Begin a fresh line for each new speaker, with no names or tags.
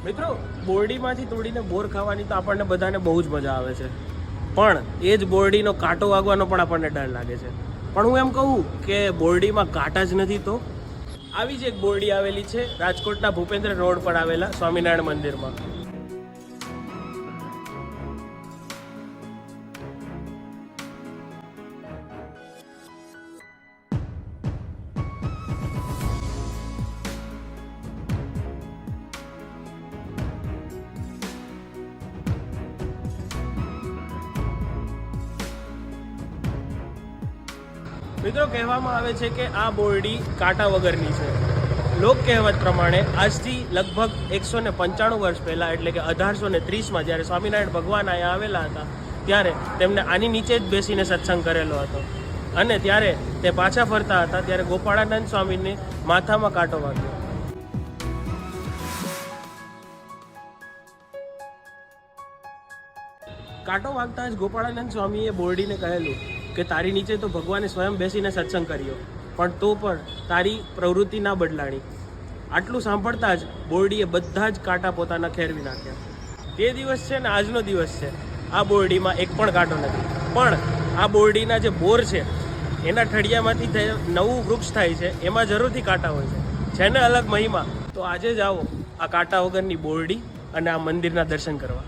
મિત્રો, બોરડીમાંથી તોડીને બોર ખાવાની તો આપણને બધાને બહુ જ મજા આવે છે, પણ એ જ બોરડીનો કાંટો વાગવાનો પણ આપણને ડર લાગે છે. પણ હું એમ કહું કે બોરડીમાં કાંટા જ નથી તો આવી જ એક બોરડી આવેલી છે રાજકોટના ભૂપેન્દ્ર રોડ પર આવેલા સ્વામિનારાયણ મંદિરમાં. મિત્રો, કહેવામાં આવે છે કે આ બોરડી કાંટા વગરની છે. લોક કહેવત પ્રમાણે આજથી લગભગ 195 વર્ષ પહેલાં, એટલે કે 1830માં જ્યારે સ્વામિનારાયણ ભગવાન અહીંયા આવેલા હતા, ત્યારે તેમને આની નીચે જ બેસીને સત્સંગ કરેલો હતો. અને ત્યારે તે પાછા ફરતા હતા ત્યારે ગોપાળાનંદ સ્વામીને માથામાં કાંટો વાગ્યો. કાંટો વાગતા જ ગોપાળાનંદ સ્વામીએ બોરડીને કહેલું કે તારી નીચે તો ભગવાને સ્વયં બેસીને સત્સંગ કર્યો, પણ તો પણ તારી પ્રવૃત્તિ ના બદલાણી. આટલું સાંભળતા જ બોરડીએ બધા જ કાંટા પોતાના ખેરવી નાખ્યા. તે દિવસ છે ને આજનો દિવસ છે, આ બોરડીમાં એક પણ કાંટો નથી. પણ આ બોરડીના જે બોર છે એના ઠળિયામાંથી નવું વૃક્ષ થાય છે, એમાં જરૂરથી કાંટા હોય છે ને અલગ મહિમા. તો આજે જ આવો આ કાંટા વગરની બોરડી અને આ મંદિરના દર્શન કરવા.